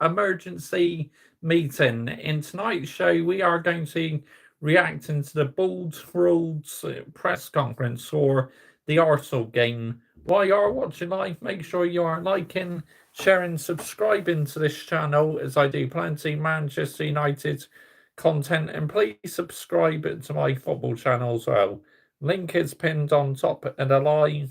emergency meeting. In tonight's show, we are going to react into the Bold Rules press conference for the Arsenal game. While you are watching live, make sure you are liking, sharing, subscribing to this channel as I do plenty Manchester United content, and please subscribe to my football channel as well. Link is pinned on top of the live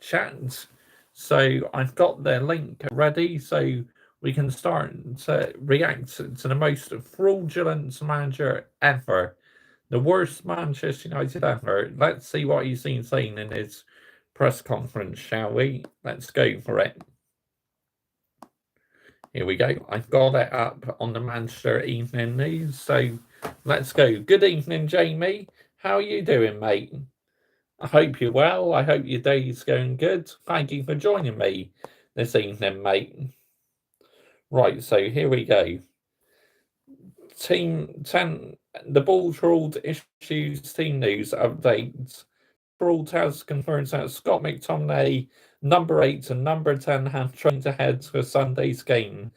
chat. So I've got the link ready so we can start to react to the most fraudulent manager ever, the worst Manchester United ever. Let's see what he's been saying in his press conference, shall we? Let's go for it. Here we go. I've got it up on the Manchester Evening News. So let's go. Good evening, Jamie. How are you doing, mate? I hope you're well. I hope your day's going good. Thank you for joining me this evening, mate. Right, so here we go. Team 10, the Ball Trawled issues team news updates. Trawled has confirmed that Scott McTominay, number 8 and number 10 have trained ahead for Sunday's game.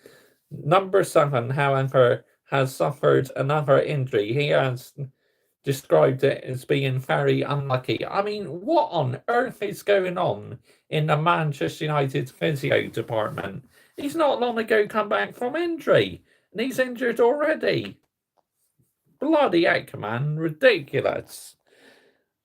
Number 7, however, has suffered another injury. He has described it as being very unlucky. I mean, what on earth is going on in the Manchester United physio department? He's not long ago come back from injury, and he's injured already. Bloody heck, man. Ridiculous.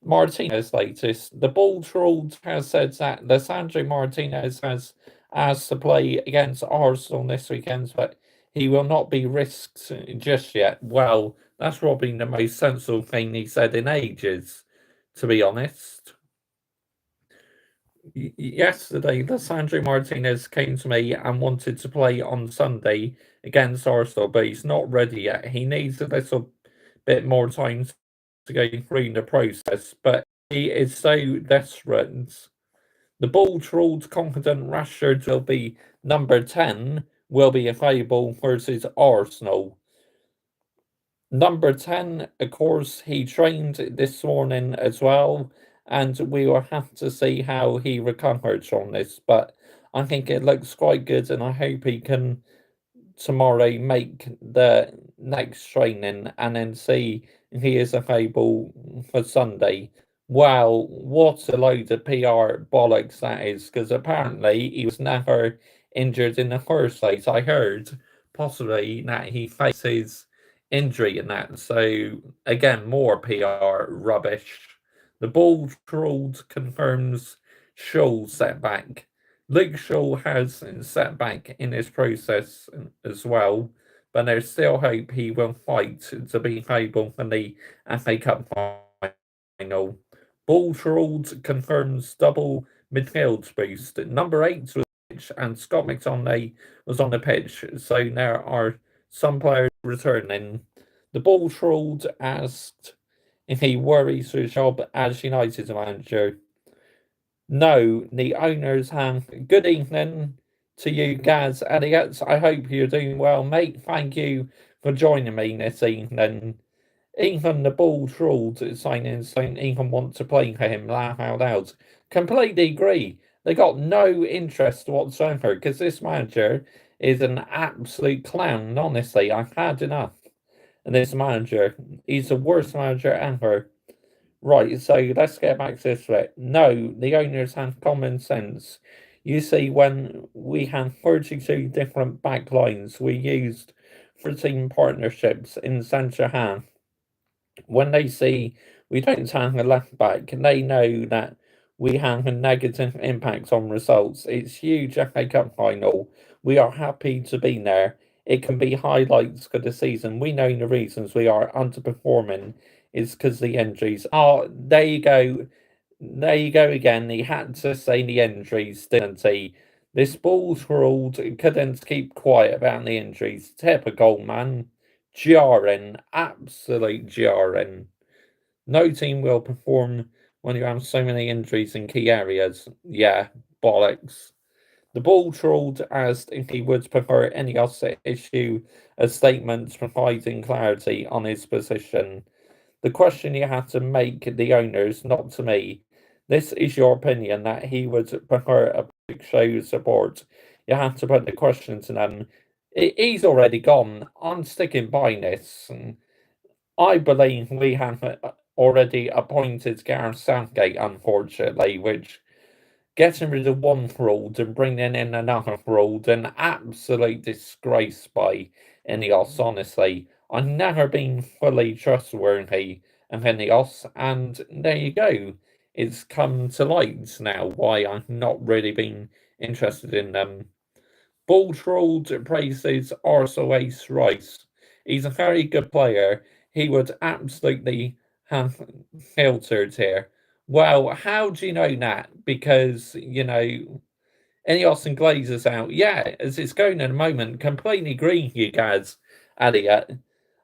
Martinez latest. The Ball Trawled has said that Lisandro Martinez has asked to play against Arsenal this weekend, but he will not be risked just yet. Well, that's probably the most sensible thing he said in ages, to be honest. Yesterday, Lisandro Martinez came to me and wanted to play on Sunday against Arsenal, but he's not ready yet. He needs a little bit more time to go through the process, but he is so desperate. The Ball Trawled confident Rashford will be number 10, will be available versus Arsenal. Number 10, of course, he trained this morning as well, and we will have to see how he recovers from this, but I think it looks quite good, and I hope he can tomorrow make the next training and then see if he is available for Sunday. Wow, what a load of PR bollocks that is, because apparently he was never injured in the first place. I heard possibly that he faces injury in that. So again, more PR rubbish. The Ball Trawled confirms Scholl's setback. Luke Shaw has setback in his process as well, but there's still hope he will fight to be able for the FA Cup final. Ball Trawled confirms double midfield boost. Number 8 was pitch and Scott McTominay was on the pitch, so there are some players returning. The Ball Trawled asked if he worries for his job as United's manager. No, the owners have. Good evening to you, Gaz Elliott. I hope you're doing well, mate. Thank you for joining me this evening. Even the Ball Trawled signings don't even want to play for him. Laugh out loud. Completely agree. They got no interest whatsoever because this manager is an absolute clown. Honestly, I've had enough. And this manager, he's the worst manager ever. Right, so let's get back to this bit. No, the owners have common sense. You see, when we had 32 different backlines, we used 13 partnerships in centre half. When they see we don't have a left back, they know that we have a negative impact on results. It's huge FA Cup final. We are happy to be there. It can be highlights for the season. We know the reasons we are underperforming is because the injuries. Oh, there you go. There you go again. He had to say the injuries, didn't he? This Ball's ruled. Couldn't keep quiet about the injuries. Typical, man. Jarring. Absolute jarring. No team will perform when you have so many injuries in key areas. Yeah, bollocks. The Ball Trawled asked if he would prefer any other issue a statement providing clarity on his position. The question you have to make the owners, not to me. This is your opinion that he would prefer a public show support. You have to put the question to them. He's already gone. I'm sticking by this. And I believe we have already appointed Gareth Southgate, unfortunately, which getting rid of one fraud and bringing in another fraud, an absolute disgrace by Ineos, honestly. I've never been fully trustworthy of Ineos, and there you go. It's come to light now why I've not really been interested in them. Bultrold praises Arsenal ace Rice. He's a very good player. He would absolutely have filtered here. Well, how do you know that? Because, any Austin Glazers out. Yeah, as it's going at the moment, completely agree, you guys, Elliot.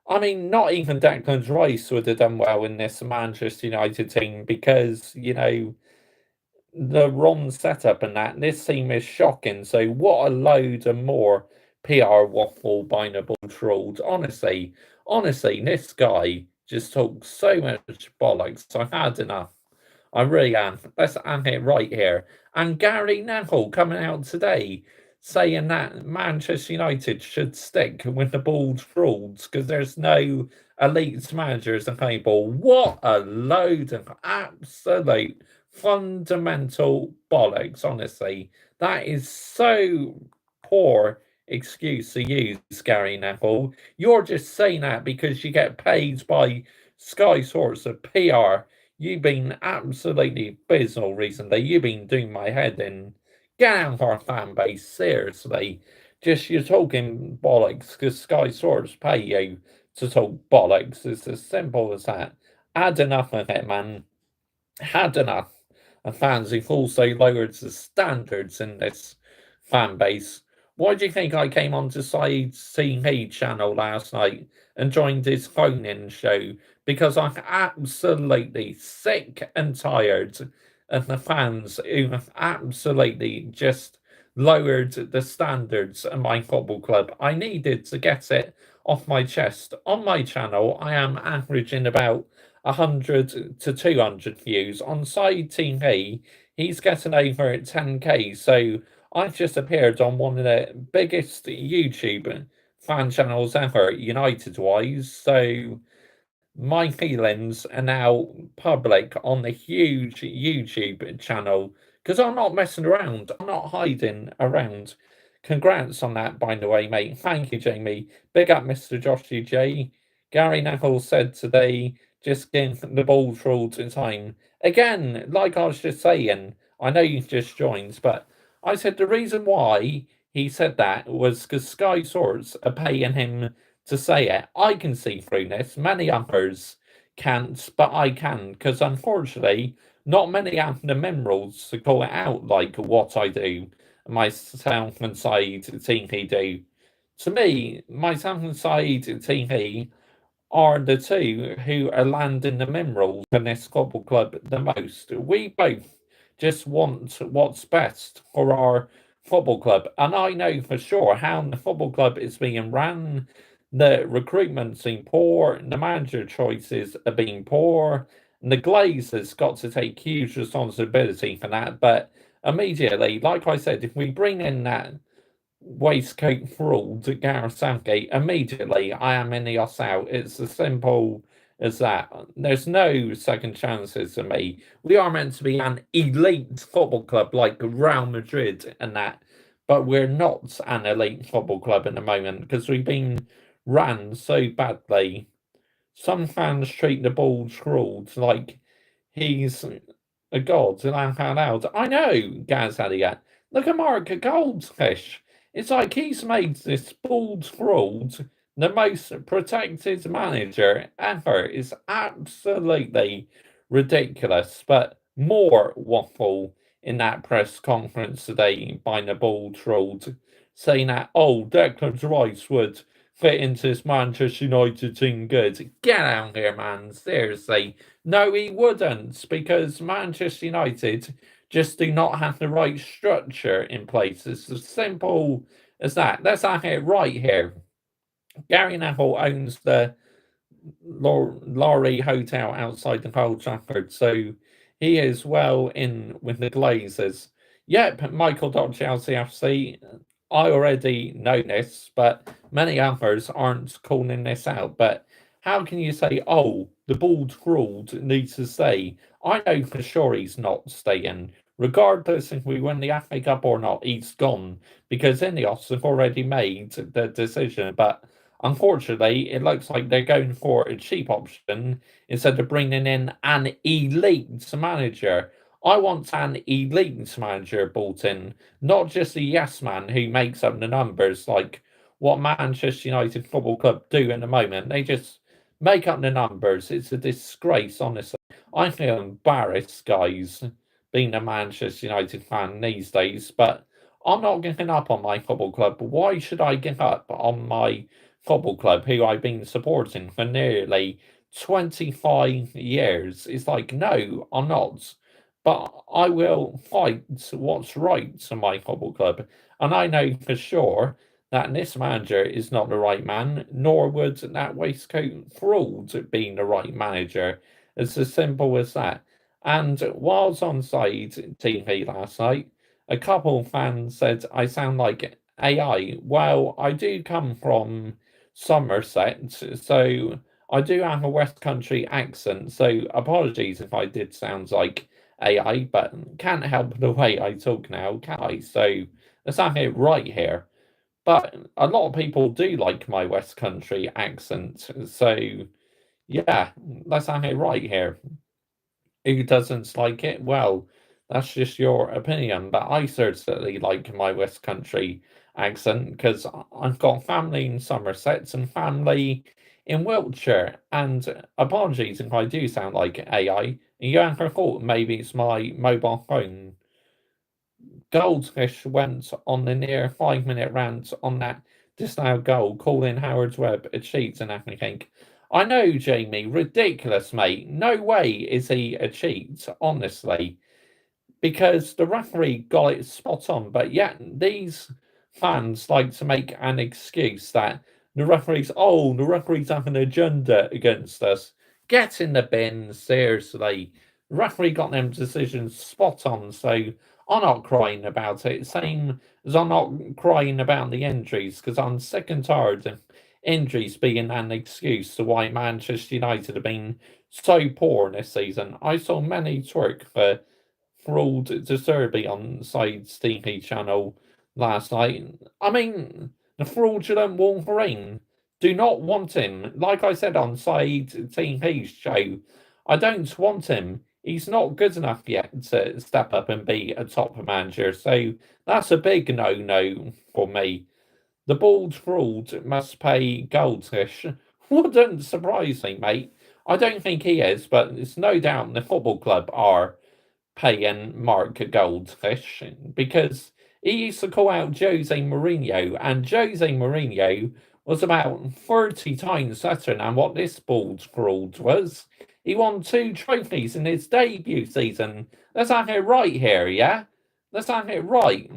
I mean, not even Declan Rice would have done well in this Manchester United team because, the wrong setup and that. This team is shocking. So what a load of more PR waffle by Noble Trolled. Honestly, this guy just talks so much bollocks. I've had enough. I really am. Let's end it right here. And Gary Neville coming out today saying that Manchester United should stick with the bald frauds because there's no elite managers available. What a load of absolute fundamental bollocks, honestly. That is so poor excuse to use, Gary Neville. You're just saying that because you get paid by Sky Source of PR. You've been absolutely abysmal recently. You've been doing my head in. Get out of our fan base, seriously. Just you're talking bollocks because Sky Source pay you to talk bollocks. It's as simple as that. Had enough of it, man. Had enough. And fans who've also lowered the standards in this fan base. Why do you think I came onto Saeed's TV channel last night and joined his phone-in show? Because I'm absolutely sick and tired of the fans who have absolutely just lowered the standards of my football club. I needed to get it off my chest. On my channel, I am averaging about 100 to 200 views. On Side TV, he's getting over 10k. So I've just appeared on one of the biggest YouTube fan channels ever, United wise. So my feelings are now public on the huge YouTube channel because I'm not messing around. I'm not hiding around. Congrats on that, by the way, mate. Thank you, Jamie. Big up, Mr. Joshy J. Gary Neville said today, just give the ball for all to time. Again, like I was just saying, I know you've just joined, but I said the reason why he said that was because Sky Sports are paying him to say it. I can see through this. Many others can't, but I can, because unfortunately, not many have the minerals to call it out like what I do, myself and Saeed TV do. To me, myself and Saeed TV are the two who are landing the minerals in this football club the most. We both just want what's best for our football club. And I know for sure how the football club is being ran. The recruitment's been poor, the manager choices are being poor, and the Glazers got to take huge responsibility for that. But immediately, like I said, if we bring in that waistcoat fraud to Gareth Southgate, immediately I am in the os out. It's as simple as that. There's no second chances for me. We are meant to be an elite football club like Real Madrid and that, but we're not an elite football club at the moment because we've been ran so badly. Some fans treat the bald fraud like he's a god and I'm out. I know, Gaz Elliott. Look at Mark Goldfish. It's like he's made this bald fraud the most protected manager ever. It's absolutely ridiculous. But more waffle in that press conference today by the bald fraud saying that, oh, Declan Rice would fit into this Manchester United team good. Get out here, man. Seriously. No, he wouldn't, because Manchester United just do not have the right structure in place. It's as simple as that. Let's have it right here. Gary Neville owns the Laurie Hotel outside the Old Trafford, so he is well in with the Glazers. Yep, Michael.LCFC. I already know this, but many others aren't calling this out. But how can you say, oh, the bald fraud needs to stay? I know for sure he's not staying. Regardless if we win the FA Cup or not, he's gone because Ineos have already made the decision. But unfortunately, it looks like they're going for a cheap option instead of bringing in an elite manager. I want an elite manager brought in, not just a yes man who makes up the numbers like what Manchester United Football Club do in the moment. They just make up the numbers. It's a disgrace, honestly. I feel embarrassed, guys, being a Manchester United fan these days, but I'm not giving up on my football club. Why should I give up on my football club who I've been supporting for nearly 25 years? It's like, no, I'm not. But I will fight what's right to my football club. And I know for sure that this manager is not the right man, nor would that waistcoat fraud being the right manager. It's as simple as that. And whilst on side TV last night, a couple of fans said I sound like AI. Well, I do come from Somerset, so I do have a West Country accent. So apologies if I did sound like AI, but can't help the way I talk now, can I? So let's have it right here. But a lot of people do like my West Country accent. So yeah, let's have it right here. Who doesn't like it? Well, that's just your opinion. But I certainly like my West Country accent because I've got family in Somerset and family in Wiltshire. And apologies if I do sound like AI. You ever thought maybe it's my mobile phone? Goldfish went on the near 5 minute rant on that disallowed goal, calling Howard Webb a cheat and everything. I know, Jamie, ridiculous, mate. No way is he a cheat, honestly, because the referee got it spot on. But yet, these fans like to make an excuse that the referees have an agenda against us. Get in the bin, seriously. The referee got them decisions spot on, so I'm not crying about it. Same as I'm not crying about the injuries, because I'm sick and tired of injuries being an excuse to why Manchester United have been so poor this season. I saw many twerk for Fraud De Serbi on Side's TV channel last night. I mean, the fraudulent Wolverine. Do not want him. Like I said on Side TV's show, I don't want him. He's not good enough yet to step up and be a top manager. So that's a big no for me. The bald fraud must pay Goldfish. Wouldn't surprise me, mate. I don't think he is, but it's no doubt the football club are paying Mark Goldfish because he used to call out Jose Mourinho, and Jose Mourinho was about 30 times better than what this bald fraud was. He won 2 trophies in his debut season. Let's have it right here, yeah? Let's have it right.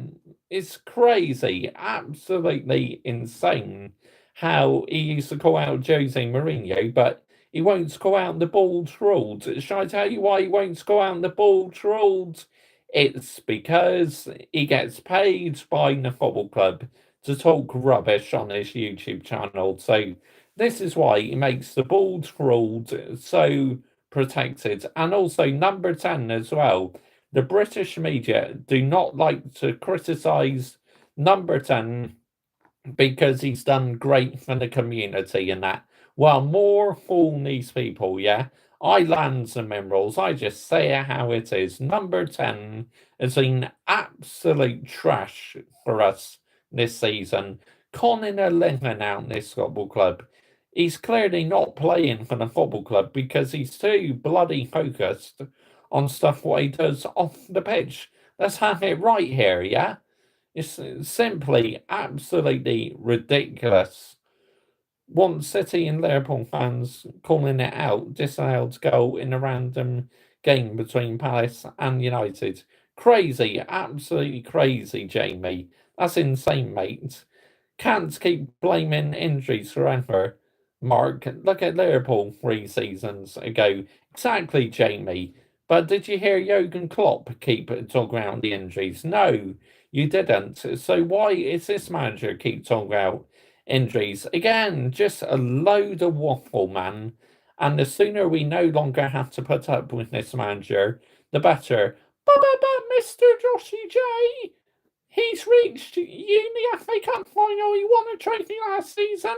It's crazy, absolutely insane how he used to call out Jose Mourinho, but he won't score out the bald fraud. Shall I tell you why he won't score out the bald fraud? It's because he gets paid by the football club to talk rubbish on his YouTube channel. So this is why he makes the bald fraud so protected. And also number 10 as well. The British media do not like to criticise number 10 because he's done great for the community and that. Well, more fool these people, yeah? I lands and minerals, I just say it how it is. Number 10 has been absolute trash for us this season. Conning a living out in this football club. He's clearly not playing for the football club because he's too bloody focused on stuff what he does off the pitch. Let's have it right here, yeah? It's simply absolutely ridiculous. One City and Liverpool fans calling it out, disallowed goal in a random game between Palace and United. Crazy, absolutely crazy, Jamie. That's insane, mate. Can't keep blaming injuries forever. Mark, look at Liverpool 3 seasons ago. Exactly, Jamie. But did you hear Jurgen Klopp keep talking about the injuries? No. you didn't. So why is this manager keep talking about injuries? Again, just a load of waffle, man. And the sooner we no longer have to put up with this manager, the better. But Mr. Joshy J, he's reached you in the FA Cup final. He won a trophy last season.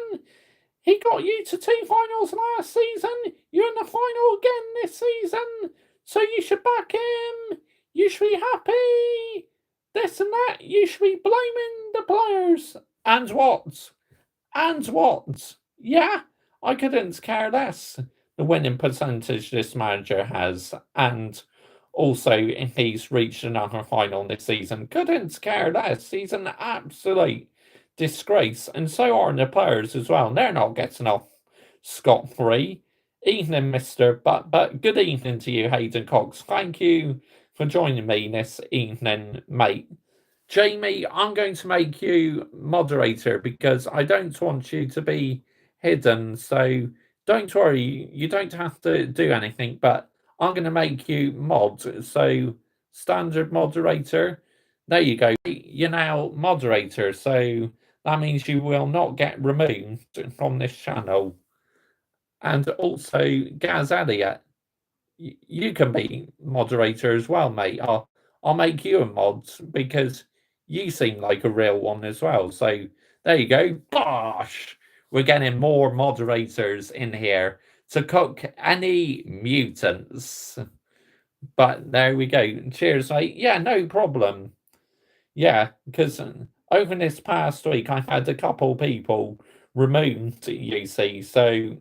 He got you to 2 finals last season. You're in the final again this season. So you should back him. You should be happy. This and that. You should be blaming the players. And what? And what? Yeah, I couldn't care less the winning percentage this manager has. And also, he's reached another final this season. Couldn't care less. He's an absolute disgrace. And so are the players as well. They're not getting off scot-free. Evening, mister. But good evening to you, Hayden Cox. Thank you for joining me this evening, mate. Jamie, I'm going to make you moderator because I don't want you to be hidden. So don't worry, you don't have to do anything, but I'm going to make you mod. So standard moderator. There you go. You're now moderator. So that means you will not get removed from this channel. And also, Gaz Elliott, you can be moderator as well, mate. I'll make you a mod because you seem like a real one as well. So there you go. Bosh! We're getting more moderators in here to cook any mutants. But there we go. Cheers, mate. Yeah, no problem. Yeah, because over this past week, I had a couple people removed, you see. So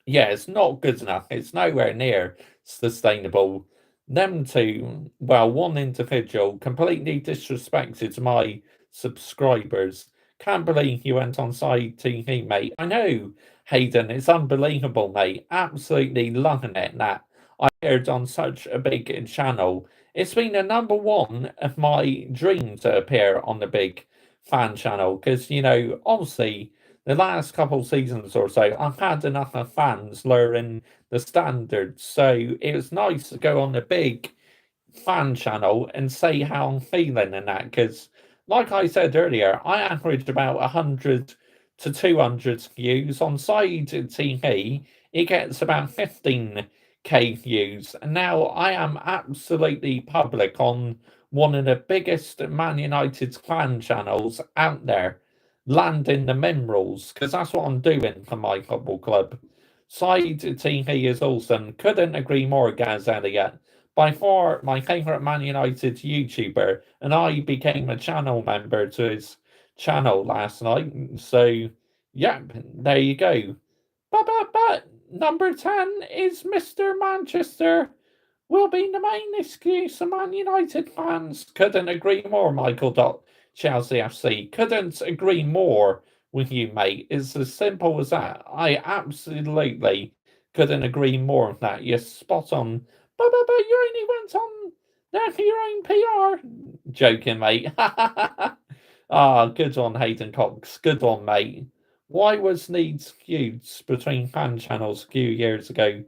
yeah, it's not good enough. It's nowhere near sustainable. Them two, well, one individual completely disrespected my subscribers. Can't believe you went on side TV, mate. I know, Hayden, it's unbelievable, mate. Absolutely loving it that I appeared on such a big channel. It's been the number one of my dream to appear on the big fan channel because, obviously the last couple seasons or so, I've had enough of fans lowering the standards. So it was nice to go on the big fan channel and say how I'm feeling and that. Because, like I said earlier, I average about 100 to 200 views. On side TV, it gets about 15k views. And now I am absolutely public on one of the biggest Man United fan channels out there, landing the minerals, because that's what I'm doing for my football club. Side TV is awesome. Couldn't agree more, Gaz Elliott. By far my favourite Man United YouTuber, and I became a channel member to his channel last night. So, yep, there you go. But number 10 is Mr. Manchester. Will be the main excuse of Man United fans. Couldn't agree more, Michael. Chelsea FC. Couldn't agree more with you, mate. It's as simple as that. I absolutely couldn't agree more with that. You're spot on. But you only went on there for your own PR. Joking, mate. Good one, Hayden Cox. Good one, mate. Why was Leeds feuds between fan channels a few years ago?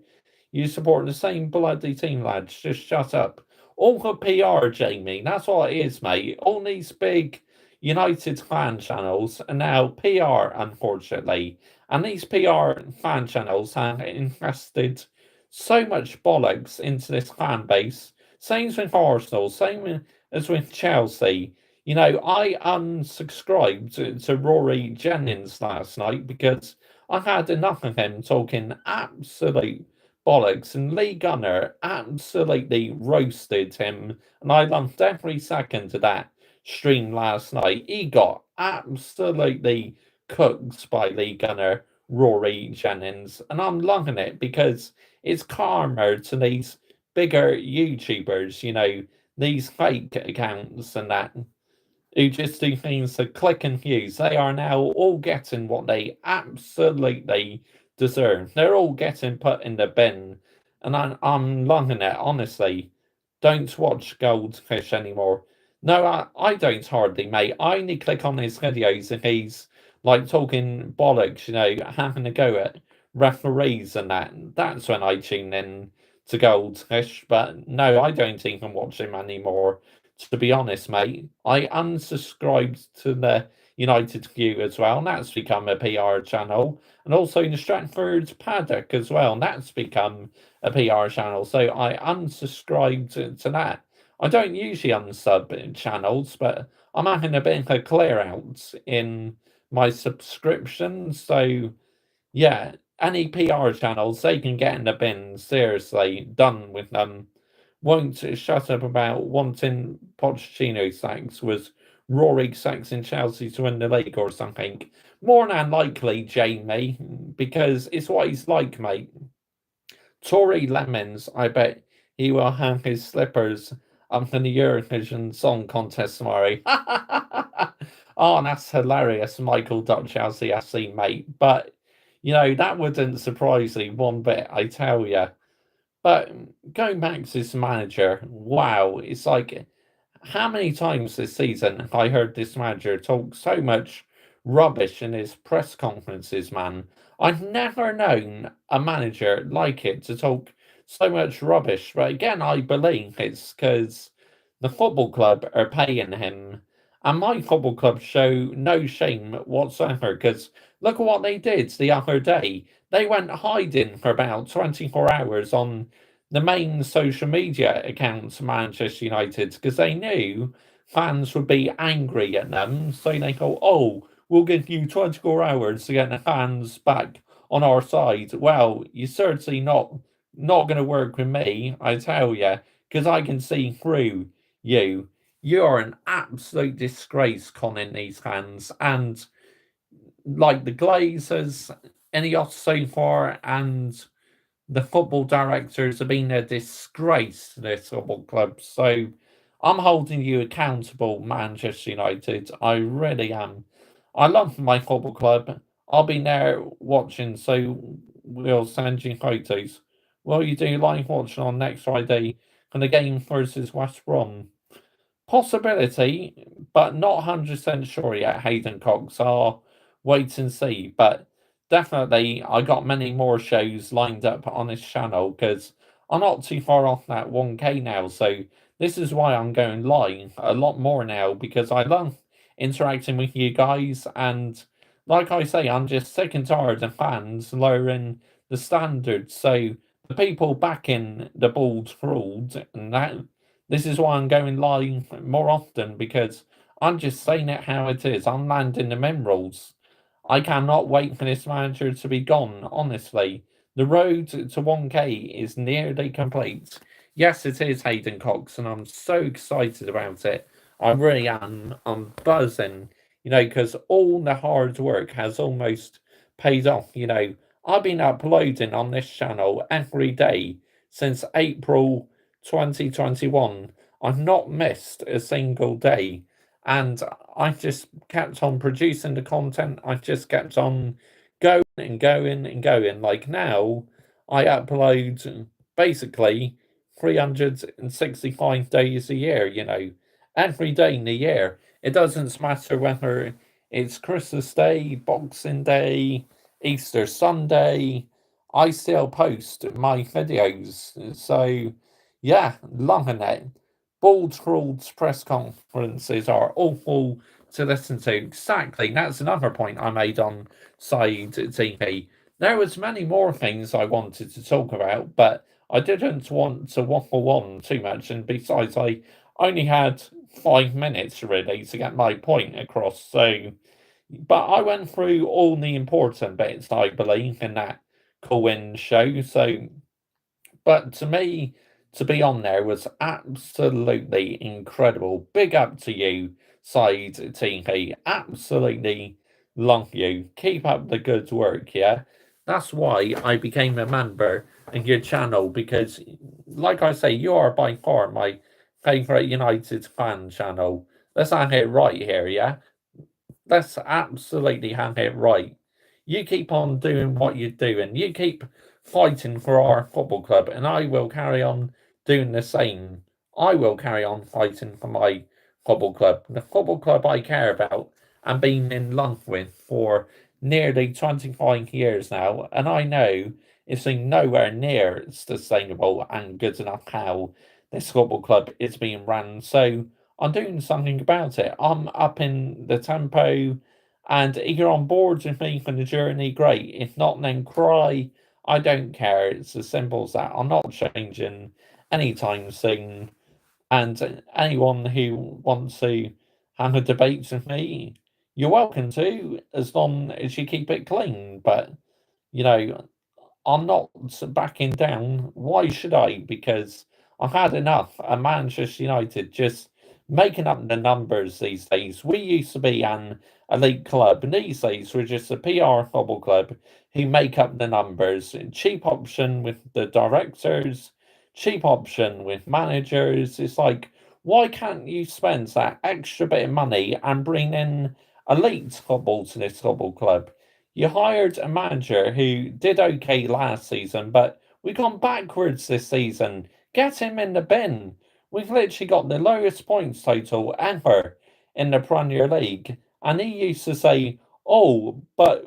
You support the same bloody team, lads. Just shut up. All for PR, Jamie. That's what it is, mate. All these big United fan channels are now PR, unfortunately. And these PR fan channels have invested so much bollocks into this fan base. Same with Arsenal, same as with Chelsea. I unsubscribed to Rory Jennings last night because I had enough of him talking absolute bollocks, and Lee Gunner absolutely roasted him, and I loved every second of that stream last night. He got absolutely cooked by Lee Gunner, Rory Jennings, and I'm loving it because it's karma to these bigger YouTubers, these fake accounts and that, who just do things to click and views. They are now all getting what they absolutely deserve. They're all getting put in the bin, and I'm loving it, honestly. Don't watch Goldfish anymore. No, I don't hardly, mate. I only click on his videos if he's like talking bollocks, having a go at referees and that. That's when I tune in to Goldfish. But no, I don't even watch him anymore, to be honest, mate. I unsubscribed to the United View as well, and that's become a PR channel. And also the Stratford Paddock as well, and that's become a PR channel. So I unsubscribed to that. I don't usually unsub channels, but I'm having a bit of a clear out in my subscriptions. So yeah, any PR channels, they can get in the bin, seriously, done with them. Won't shut up about wanting Pochettino sacks. Was Rory sacks in Chelsea to win the league or something? More than likely, Jamie, because it's what he's like, mate. Tory Lemons, I bet he will have his slippers up in the Eurovision Song Contest tomorrow. Oh, that's hilarious, Michael Chelsea FC, mate. But, that wouldn't surprise me one bit, I tell you. But going back to this manager, wow, it's like how many times this season have I heard this manager talk so much rubbish in his press conferences, man? I've never known a manager like it to talk so much rubbish. But again, I believe it's because the football club are paying him. And my football club show no shame whatsoever because look at what they did the other day. They went hiding for about 24 hours on the main social media accounts, Manchester United, because they knew fans would be angry at them. So they thought, oh, we'll give you 24 hours to get the fans back on our side. Well, you're certainly not going to work with me, I tell you, because I can see through you. You're an absolute disgrace, conning these fans. And like the Glazers, Ineos so far, and the football directors have been a disgrace to this football club. So I'm holding you accountable, Manchester United. I really am. I love my football club. I'll be there watching, so we'll send you photos. Will you do live watching on next Friday for the game versus West Brom? Possibility, but not 100% sure yet, Hayden Cox. I'll wait and see. But definitely, I got many more shows lined up on this channel because I'm not too far off that 1K now. So this is why I'm going live a lot more now because I love interacting with you guys. And like I say, I'm just sick and tired of fans lowering the standards. So the people backing the bald fraud and that. This is why I'm going live more often because I'm just saying it how it is. I'm landing the minerals. I cannot wait for this manager to be gone, honestly. The road to 1K is nearly complete. Yes, it is Hayden Cox, and I'm so excited about it. I really am. I'm buzzing, because all the hard work has almost paid off. I've been uploading on this channel every day since April 2021. I've not missed a single day. And I just kept on producing the content. I just kept on going and going and going. Like now, I upload basically 365 days a year, every day in the year. It doesn't matter whether it's Christmas Day, Boxing Day, Easter Sunday. I still post my videos. So, yeah, loving it. Bald Trawl's press conferences are awful to listen to. Exactly. That's another point I made on Side TV. There was many more things I wanted to talk about, but I didn't want to waffle on too much. And besides, I only had 5 minutes really to get my point across. So, but I went through all the important bits, I believe, in that Cohen show. So, but to me, to be on there was absolutely incredible. Big up to you, Side TV. Absolutely love you. Keep up the good work, yeah? That's why I became a member in your channel because, like I say, you are by far my favourite United fan channel. Let's have it right here, yeah? Let's absolutely have it right. You keep on doing what you're doing. You keep fighting for our football club, and I will carry on doing the same. I will carry on fighting for my football club, the football club I care about and been in love with for nearly 25 years now. And I know it's nowhere near sustainable and good enough how this football club is being run. So I'm doing something about it. I'm upping the tempo, and if you're on board with me for the journey, great. If not, then cry. I don't care. It's as simple as that. I'm not changing anytime soon. And anyone who wants to have a debate with me, you're welcome to, as long as you keep it clean. But, you know, I'm not backing down. Why should I? Because I've had enough of Manchester United just making up the numbers these days. We used to be an elite club, and these days we're just a PR football club who make up the numbers. Cheap option with the directors, cheap option with managers. It's like, why can't you spend that extra bit of money and bring in elite football to this football club? You hired a manager who did okay last season, but we've gone backwards this season. Get him in the bin. We've literally got the lowest points total ever in the Premier League. And he used to say, oh, but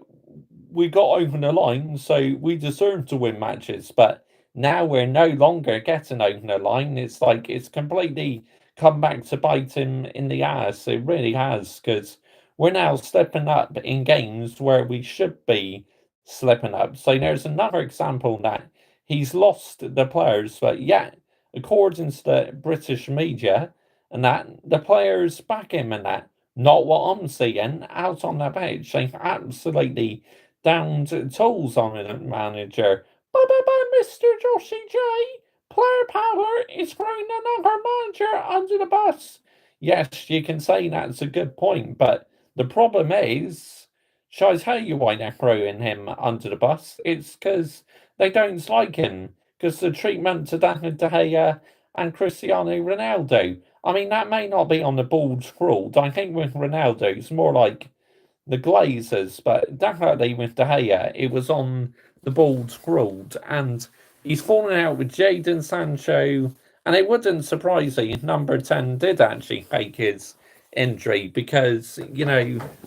we got over the line, so we deserve to win matches. But now we're no longer getting over the line. It's like it's completely come back to bite him in the ass. It really has, because we're now stepping up in games where we should be slipping up. So there's another example that he's lost the players, but yet, according to the British media, and that the players back him and that. Not what I'm seeing out on the pitch. They absolutely downed tools on the manager. But Mr. Joshy J, player power is throwing another manager under the bus. Yes, you can say that's a good point, but the problem is, shall I tell you why they're throwing him under the bus? It's because they don't like him, because the treatment to David De Gea and Cristiano Ronaldo. I mean, that may not be on the bald scrawled. I think with Ronaldo, it's more like the Glazers, but definitely with De Gea, it was on the bald scrawled, and he's fallen out with Jadon Sancho, and it wouldn't surprise me if number 10 did actually fake his injury, because,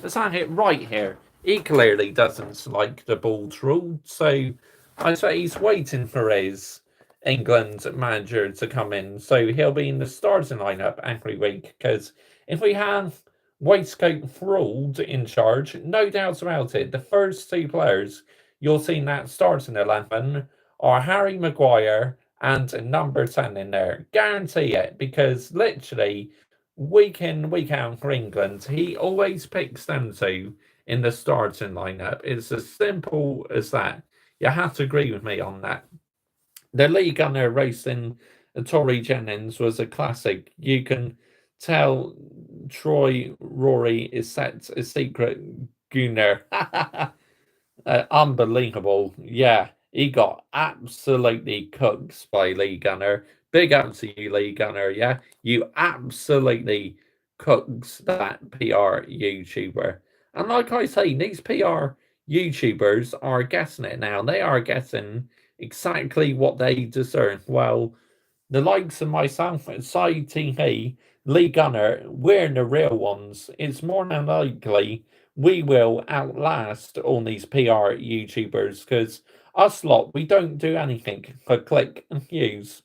let's have it right here. He clearly doesn't like the bald scrawled, so I say he's waiting for his England manager to come in, so he'll be in the starting lineup every week, because if we have waistcoat fraud in charge, no doubts about it. The first two players you'll see in that starting 11 are Harry Maguire and number 10 in there. Guarantee it, because literally, week in, week out for England, he always picks them two in the starting lineup. It's as simple as that. You have to agree with me on that. The Lee Gunner racing Tory Jennings was a classic. You can tell Troy Rory is set a secret gunner. Unbelievable. Yeah, he got absolutely cooked by Lee Gunner. Big up to you, Lee Gunner. Yeah, you absolutely cooked that PR YouTuber. And like I say, these PR YouTubers are getting it now. They are getting exactly what they deserve. Well, the likes of myself at Side TV, Lee Gunner, we're the real ones. It's more than likely we will outlast all these PR YouTubers, because us lot, we don't do anything for click and views.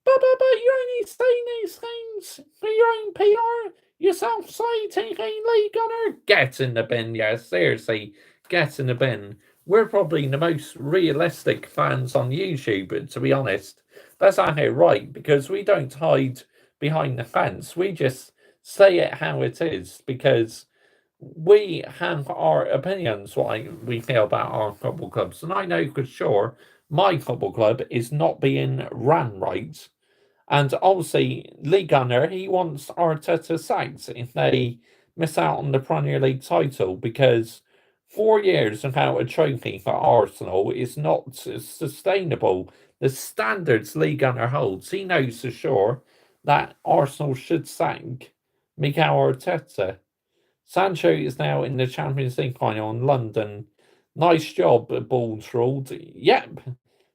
But you're only saying these things for your own PR. Yourself, Side TV, Lee Gunner, get in the bin, yeah, seriously, get in the bin. We're probably the most realistic fans on YouTube, to be honest. That's not it right, because we don't hide behind the fence. We just say it how it is, because we have our opinions, what we feel about our football clubs. And I know for sure my football club is not being ran right. And obviously, Lee Gunner, he wants Arteta sacked if they miss out on the Premier League title, because 4 years without a trophy for Arsenal is not sustainable. The standards Lee Gunner holds, he knows for sure that Arsenal should sack Mikel Arteta. Sancho is now in the Champions League final in London. Nice job, Balls. Yep,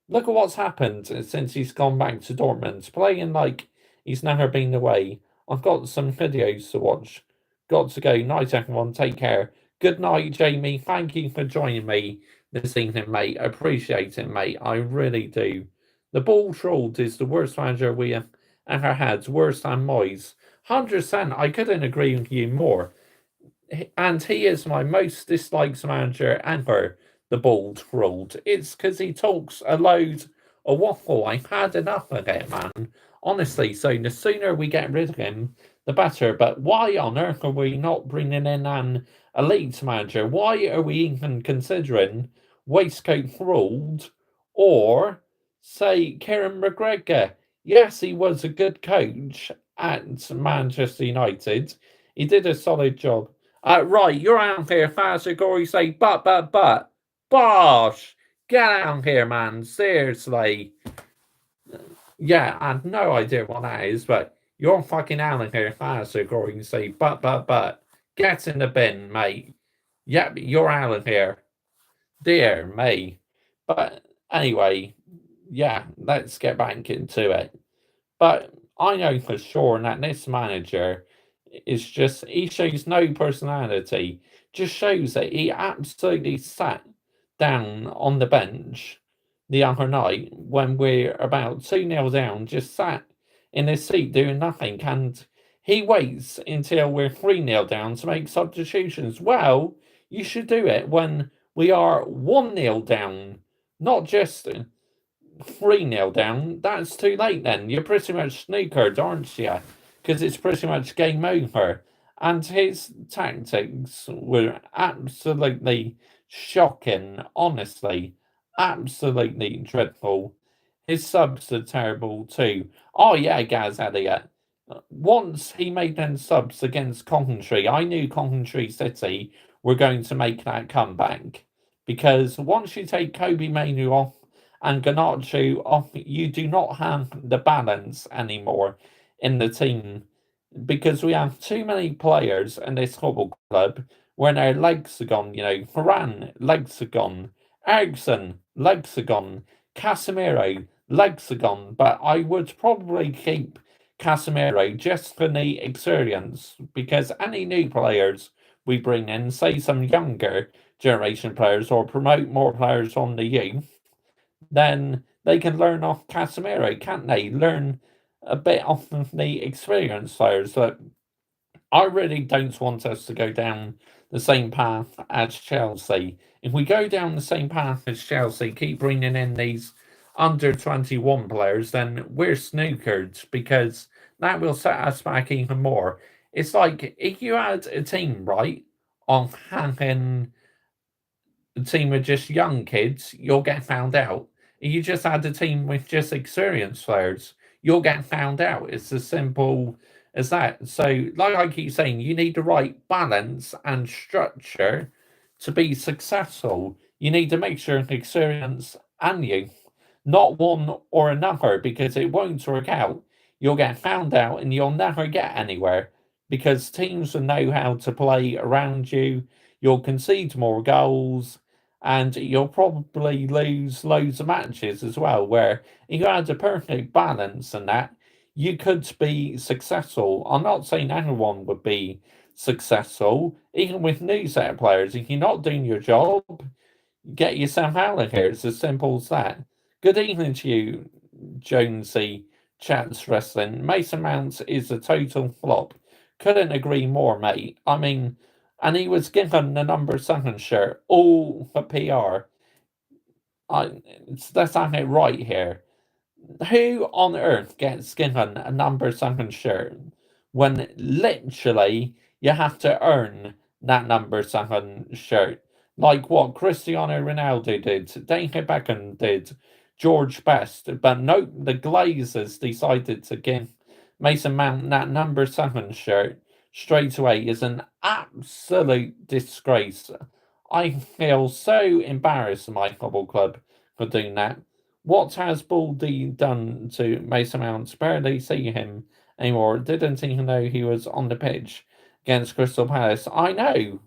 look at what's happened since he's gone back to Dortmund, playing like he's never been away. I've got some videos to watch. Got to go. Night, everyone. Take care. Good night, Jamie. Thank you for joining me this evening, mate. I appreciate it, mate. I really do. The ball trolled is the worst manager we have ever had, worse than Moyes. 100%. I couldn't agree with you more. And he is my most disliked manager ever, the bald ruled. It's because he talks a load of waffle. I've had enough of it, man. Honestly, so the sooner we get rid of him, the better. But why on earth are we not bringing in an elite manager? Why are we even considering waistcoat ruled or, say, Kieran McGregor? Yes, he was a good coach at Manchester United. He did a solid job. Right, you're out here faster, Gory. Say, but, bosh! Get out here, man. Seriously. Yeah, I have no idea what that is, but you're fucking out of here faster, Gory. Say, but. Get in the bin, mate. Yep, you're out of here. Dear me. But anyway, yeah, let's get back into it. But I know for sure that this manager is just, he shows no personality, just shows that he absolutely sat down on the bench the other night when we're about 2-0 down, just sat in his seat doing nothing. And he waits until we're 3-0 down to make substitutions. Well, you should do it when we are 1-0 down, not just 3-0 down. That's too late then. You're pretty much snookered, aren't you? Because it's pretty much game over. And his tactics were absolutely shocking, honestly. Absolutely dreadful. His subs are terrible too. Oh yeah, Gaz Elliott. Once he made them subs against Coventry, I knew Coventry City were going to make that comeback. Because once you take Kobe Mainu off and Garnacho off, you do not have the balance anymore in the team. Because we have too many players in this football club when their legs are gone. You know, Varane, legs are gone. Eriksen, legs are gone. Casemiro, legs are gone. But I would probably keep Casemiro just for the experience, because any new players we bring in, say some younger generation players, or promote more players on the youth, then they can learn off Casemiro, can't they? Learn a bit off of the experienced players. That I really don't want us to go down the same path as Chelsea. If we go down the same path as Chelsea, keep bringing in these under 21 players, then we're snookered, because that will set us back even more. It's like if you had a team, right, of having a team with just young kids, you'll get found out. If you just had a team with just experienced players, you'll get found out. It's as simple as that. So, like I keep saying, you need the right balance and structure to be successful. You need to make sure experience and youth, not one or another, because it won't work out. You'll get found out and you'll never get anywhere, because teams will know how to play around you. You'll concede more goals, and you'll probably lose loads of matches as well, where if you had a perfect balance and that, you could be successful. I'm not saying anyone would be successful, even with new set of players. If you're not doing your job, get yourself out of here. It's as simple as that. Good evening to you, Jonesy Chats Wrestling. Mason Mount is a total flop. Couldn't agree more, mate. I mean, and he was given the number 7 shirt, all for PR. Let's have it right here. Who on earth gets given a number 7 shirt when literally you have to earn that number 7 shirt? Like what Cristiano Ronaldo did, David Beckham did, George Best. But no, the Glazers decided to give Mason Mount that number 7 shirt straight away. Is an absolute disgrace. I feel so embarrassed in my football club for doing that. What has Baldy done to Mason Mount? Barely see him anymore. Didn't even know he was on the pitch against Crystal Palace. I know.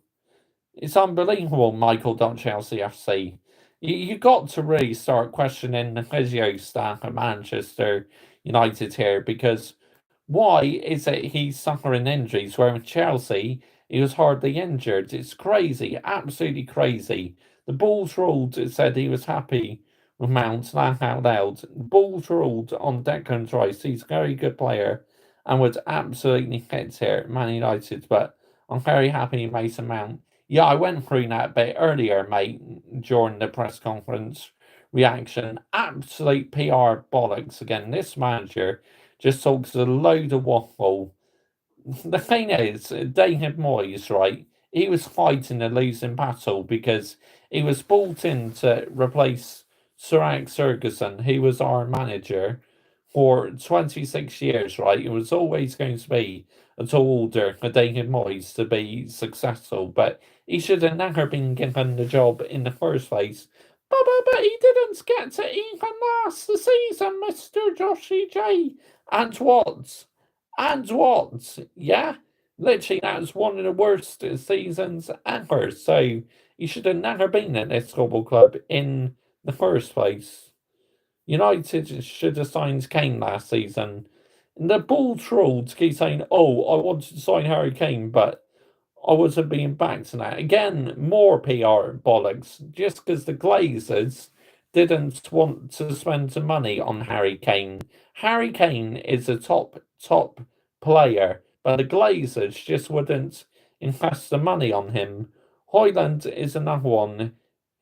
It's unbelievable, Michael.ChelseaFC. You got to really start questioning the physio staff at Manchester United here, because why is it he's suffering injuries where in Chelsea he was hardly injured? It's crazy, absolutely crazy. The Bulls ruled, it said he was happy with Mount, laugh out loud. Bulls ruled on Declan Rice. He's a very good player and would absolutely hit here at Man United, but I'm very happy Mason Mount. Yeah, I went through that a bit earlier, mate, during the press conference reaction. Absolute PR bollocks again. This manager just talks a load of waffle. The thing is, David Moyes, right? He was fighting a losing battle because he was brought in to replace Sir Alex Ferguson, who was our manager for 26 years, right? It was always going to be a tall order for David Moyes to be successful, but he should have never been given the job in the first place. But he didn't get to even last the season, Mr. Joshy J. And what? And what? Yeah? Literally, that was one of the worst seasons ever. So he should have never been at this football club in the first place. United should have signed Kane last season. And the ball trolls keep saying, oh, I wanted to sign Harry Kane, but I wasn't being backed to that. Again, more PR bollocks. Just because the Glazers didn't want to spend some money on Harry Kane. Harry Kane is a top player, but the Glazers just wouldn't invest the money on him. Hoyland is another one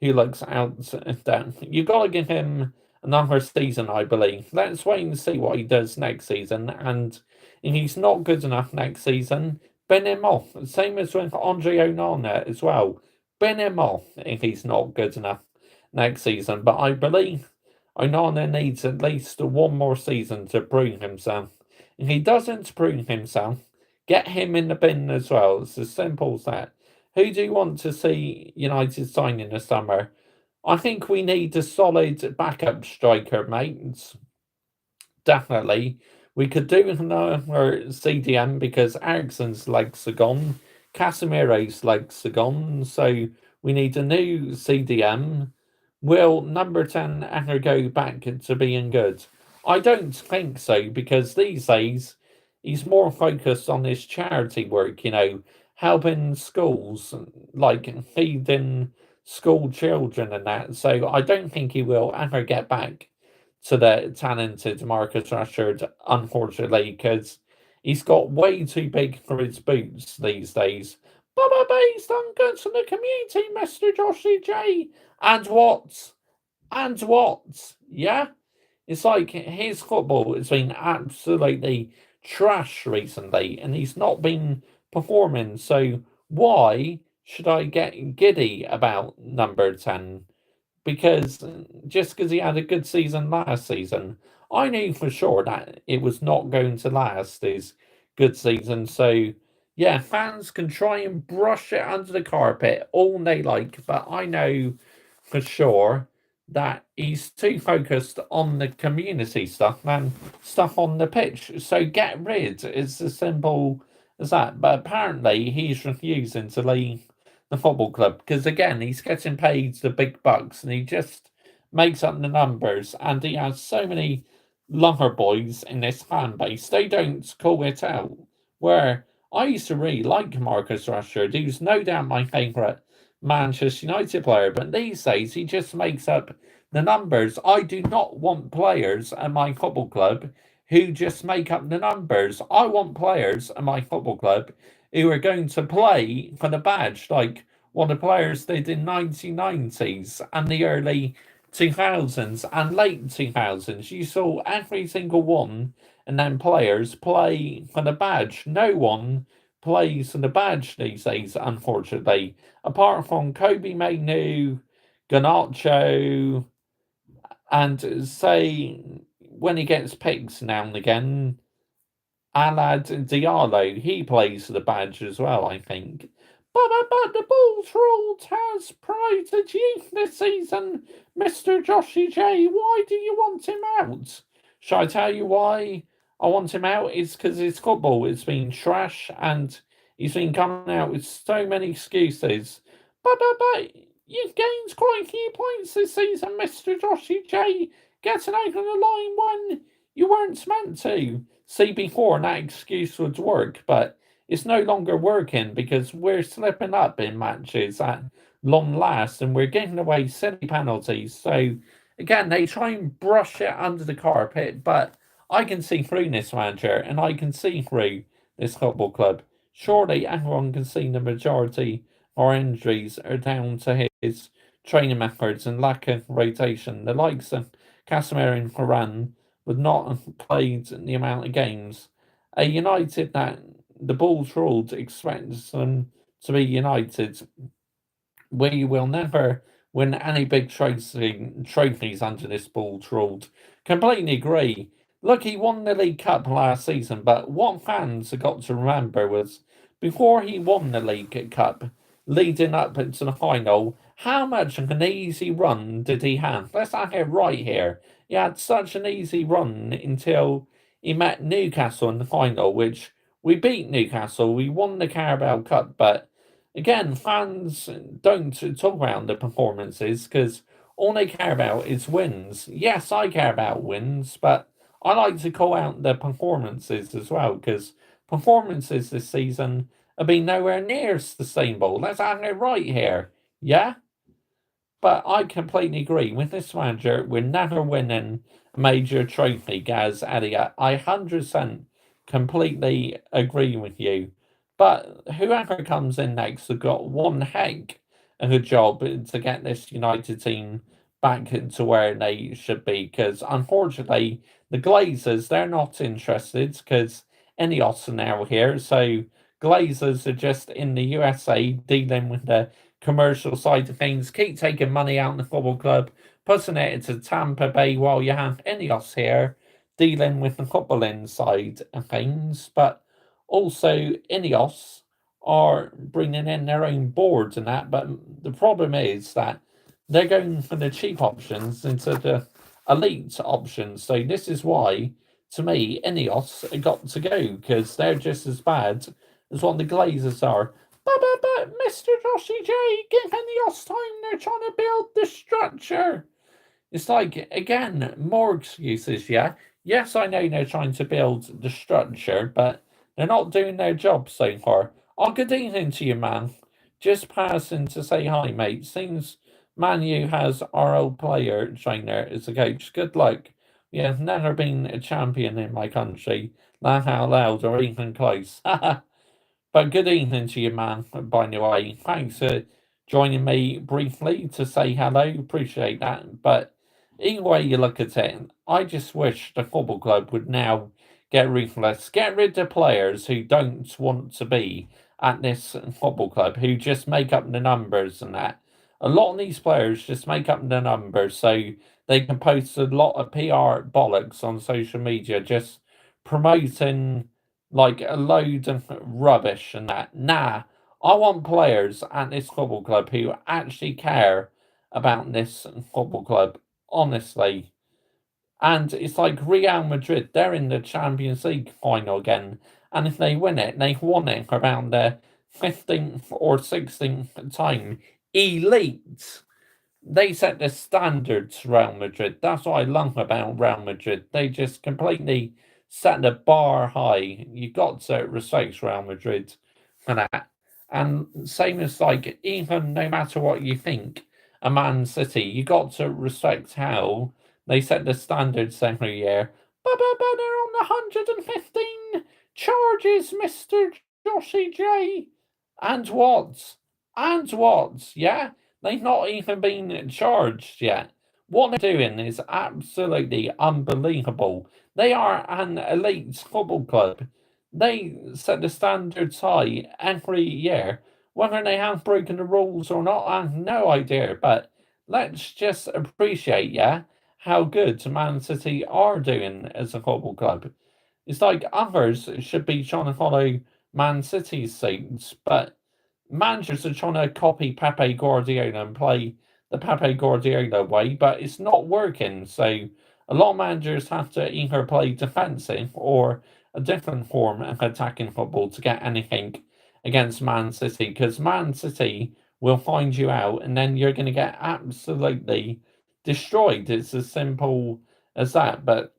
who looks out down. You got to give him another season, I believe. Let's wait and see what he does next season. And if he's not good enough next season, bin him off. Same as with Andre Onana as well. Bin him off if he's not good enough next season. But I believe Onana needs at least one more season to prove himself. If he doesn't prove himself, get him in the bin as well. It's as simple as that. Who do you want to see United sign in the summer? I think we need a solid backup striker, mates. Definitely. We could do another CDM because Ericsson's legs are gone. Casemiro's legs are gone. So we need a new CDM. Will number 10 ever go back to being good? I don't think so because these days he's more focused on his charity work, helping schools, like feeding school children and that. So I don't think he will ever get back to the talented Marcus Rashford, unfortunately, because he's got way too big for his boots these days. Bubba Bay's done good to the community, Mr. Joshy J. And what? And what? Yeah? It's like his football has been absolutely trash recently, and he's not been performing. So why should I get giddy about number 10? Because just because he had a good season last season, I knew for sure that it was not going to last his good season. So, yeah, fans can try and brush it under the carpet all they like, but I know for sure that he's too focused on the community stuff than stuff on the pitch. So get rid. It's as simple as that. But apparently he's refusing to leave the football club because again he's getting paid the big bucks and he just makes up the numbers and he has so many lover boys in this fan base they don't call it out. Where I used to really like Marcus Rashford, he was no doubt my favourite Manchester United player, but these days he just makes up the numbers. I do not want players at my football club who just make up the numbers. I want players at my football club who are going to play for the badge, like what the players did in 1990s and the early 2000s and late 2000s. You saw every single one and then players play for the badge. No one plays for the badge these days, unfortunately, apart from Kobe Mainu, Garnacho, and say when he gets picked now and again, Alad Diallo, he plays for the badge as well, I think. But the Bulls ruled has promoted you this season, Mr. Joshy J. Why do you want him out? Shall I tell you why I want him out? It's because his football has been trash and he's been coming out with so many excuses. But you've gained quite a few points this season, Mr. Joshy J. Getting over the line when you weren't meant to. See, before that excuse would work, but it's no longer working because we're slipping up in matches at long last and we're giving away silly penalties. So, again, they try and brush it under the carpet, but I can see through this manager, and I can see through this football club. Surely everyone can see the majority of our injuries are down to his training methods and lack of rotation. The likes of Casemiro and Varane would not have played the amount of games. A United that the ball's ruled expects them to be United. We will never win any big trophies under this ball's ruled. Completely agree. Look, he won the League Cup last season, but what fans have got to remember was before he won the League Cup, leading up to the final, how much of an easy run did he have? Let's have it right here. He had such an easy run until he met Newcastle in the final, which we beat Newcastle. We won the Carabao Cup, but again, fans don't talk about the performances because all they care about is wins. Yes, I care about wins, but I like to call out the performances as well because performances this season have been nowhere near sustainable. Let's have it right here. Yeah? But I completely agree. With this manager, we're never winning a major trophy, Gaz Elliott. I 100% completely agree with you. But whoever comes in next has got one heck of a job to get this United team back to where they should be. Because unfortunately, the Glazers, they're not interested because Ineos are now here. So Glazers are just in the USA dealing with the commercial side of things, keep taking money out in the football club, putting it into Tampa Bay while you have Ineos here dealing with the footballing side of things. But also, Ineos are bringing in their own boards and that. But the problem is that they're going for the cheap options instead of elite options. So, this is why, to me, Ineos got to go because they're just as bad as what the Glazers are. But, Mr. Joshy J, give Ineos time, they're trying to build the structure. It's like, again, more excuses, yeah? Yes, I know they're trying to build the structure, but they're not doing their job so far. Good evening to you, man. Just passing to say hi, mate. Seems Manu has our old player trainer as a coach. Good luck. We have never been a champion in my country. Laugh out loud or even close. But good evening to you, man, by the way. Thanks for joining me briefly to say hello. Appreciate that. But either way you look at it, I just wish the football club would now get ruthless. Get rid of players who don't want to be at this football club, who just make up the numbers and that. A lot of these players just make up the numbers so they can post a lot of PR bollocks on social media just promoting like a load of rubbish and that. Nah, I want players at this football club who actually care about this football club, honestly. And it's like Real Madrid, they're in the Champions League final again. And if they win it, they've won it around their 15th or 16th time. Elite. They set the standards, Real Madrid. That's what I love about Real Madrid. They just completely set the bar high. You got to respect Real Madrid for that. And same as like even no matter what you think, a Man City, you got to respect how they set the standards every year. But they're on the 115 charges, Mr. Joshy J. And what? And what? Yeah? They've not even been charged yet. What they're doing is absolutely unbelievable. They are an elite football club. They set the standards high every year. Whether they have broken the rules or not, I have no idea. But let's just appreciate, yeah, how good Man City are doing as a football club. It's like others should be trying to follow Man City's suits, but managers are trying to copy Pepe Guardiola and play the Pepe Guardiola way, but it's not working. So a lot of managers have to either play defensive or a different form of attacking football to get anything against Man City, because Man City will find you out and then you're going to get absolutely destroyed. It's as simple as that. But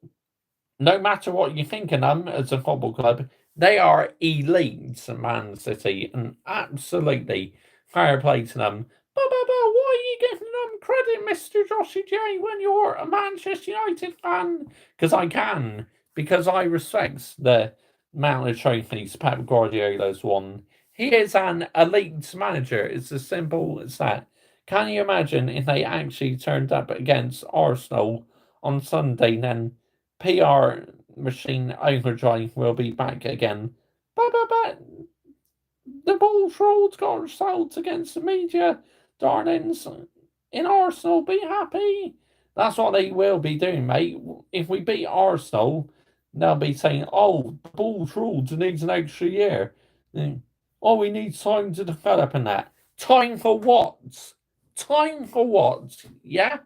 no matter what you think of them as a football club, they are elite, Man City, and absolutely fair play to them. But why are you giving them credit, Mr. Joshy J, when you're a Manchester United fan? Because I can. because I respect the amount of trophies Pep Guardiola's won. He is an elite manager. It's as simple as that. Can you imagine if they actually turned up against Arsenal on Sunday? Then PR machine overdrive will be back again. But the Bullfrogs got sold against the media darlings in Arsenal. Be happy. That's what they will be doing, mate. If we beat Arsenal, they'll be saying, "Oh, the Bullfrogs needs an extra year. Oh, we need time to develop in that. Time for what? Time for what? Yeah."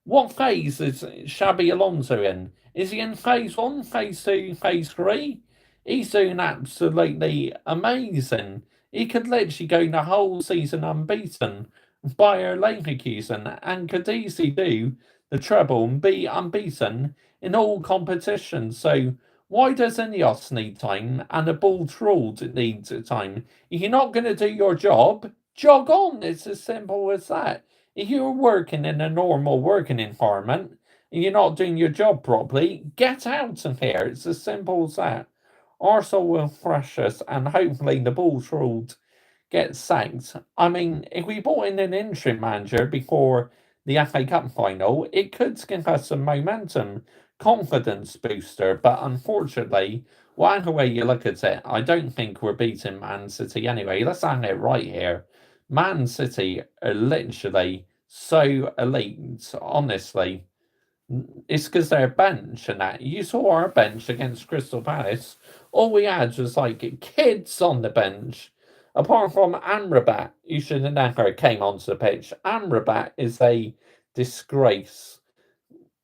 What phase is Xabi Alonso in? Is he in phase one, phase two, phase three? He's doing absolutely amazing. He could literally go the whole season unbeaten, Bayer Leverkusen, and could easily do the treble and be unbeaten in all competitions. So why does Ineos need time and the Bullfrogs need time? If you're not going to do your job, jog on. It's as simple as that. If you're working in a normal working environment and you're not doing your job properly, get out of here. It's as simple as that. Arsenal will thrash us, and hopefully the Bullfrogs get sacked. I mean, if we brought in an interim manager before the FA Cup final, it could give us some momentum, confidence booster. But unfortunately, whatever way you look at it, I don't think we're beating Man City anyway. Let's hang it right here. Man City are literally so elite, honestly. It's because they're bench and that. You saw our bench against Crystal Palace. All we had was like kids on the bench. Apart from Amrabat, you should have never came onto the pitch. Amrabat is a disgrace.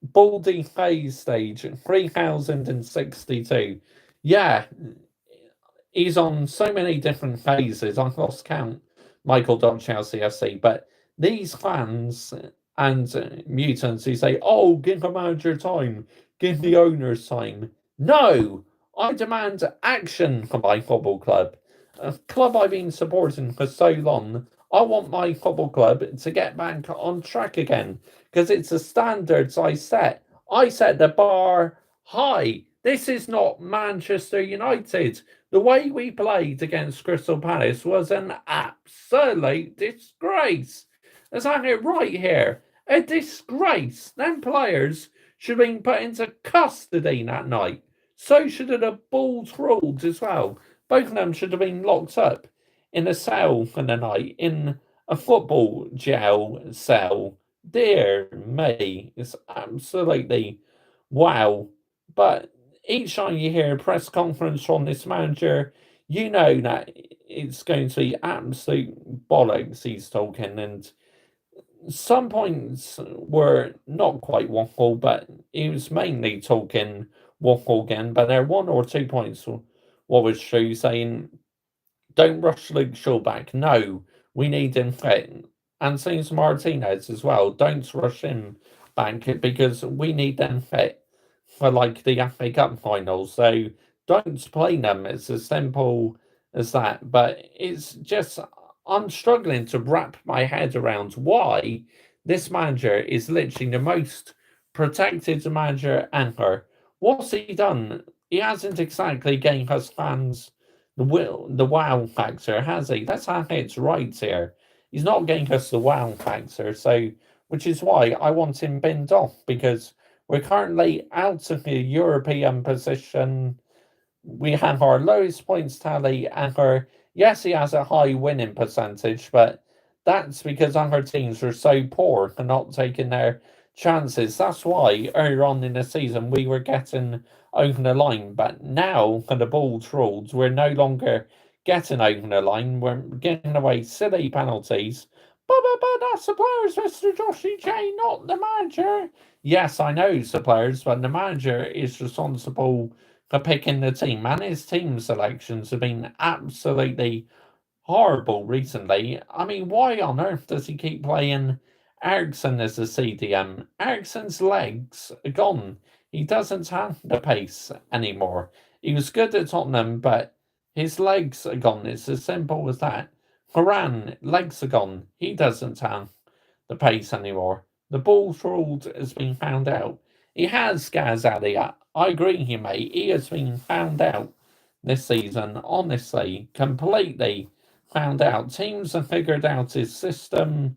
Baldy phase stage, 3062. Yeah, he's on so many different phases. I've lost count, Michael Chelsea FC. But these fans and mutants who say, "Oh, give the manager time, give the owners time." No, I demand action for my football club. A club I've been supporting for so long. I want my football club to get back on track again because it's the standards I set. I set the bar high. This is not Manchester United. The way we played against Crystal Palace was an absolute disgrace. Let's have it right here. A disgrace. Them players should have been put into custody that night. So should have the Bullfrogs as well. Both of them should have been locked up in a cell for the night, in a football jail cell. Dear me, it's absolutely wow. But each time you hear a press conference from this manager, you know that it's going to be absolute bollocks he's talking. And some points were not quite waffle, but he was mainly talking waffle again. But there are 1 or 2 points what was true, saying, "Don't rush Luke Shaw back. No, we need him fit." And James Martinez as well. Don't rush him back because we need them fit for like the FA Cup final. So don't play them. It's as simple as that. But it's just I'm struggling to wrap my head around why this manager is literally the most protected manager ever. What's he done? He hasn't exactly gave us fans the wow factor, has he? That's how it's right here. He's not getting us the wow factor, so which is why I want him binned off because we're currently out of the European position. We have our lowest points tally ever. Yes, he has a high winning percentage, but that's because other teams are so poor for not taking their chances. That's why earlier on in the season we were getting over the line, but now for the Bullfrogs, we're no longer getting over the line. We're giving away silly penalties. But that's the players, Mr. Joshy J, not the manager. Yes, I know it's the players, but the manager is responsible for picking the team, and his team selections have been absolutely horrible recently. I mean, why on earth does he keep playing Eriksen as a CDM? Eriksen's legs are gone. He doesn't have the pace anymore. He was good at Tottenham, but his legs are gone. It's as simple as that. Varane, legs are gone. He doesn't have the pace anymore. The Bullfrog has been found out. He has, Gaz Elliott. I agree with you, mate. He has been found out this season, honestly, completely found out. Teams have figured out his system.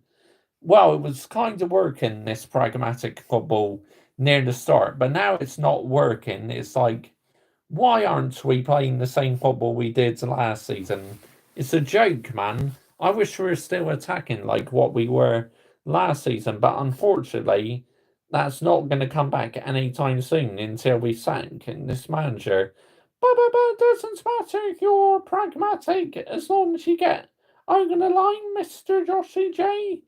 Well, it was kind of working, this pragmatic football, near the start, but now it's not working. It's like, why aren't we playing the same football we did last season? It's a joke, man. I wish we were still attacking like what we were last season, but unfortunately, that's not going to come back anytime soon until we sack this manager. But it doesn't matter if you're pragmatic as long as you get over the line, Mr. Joshy J.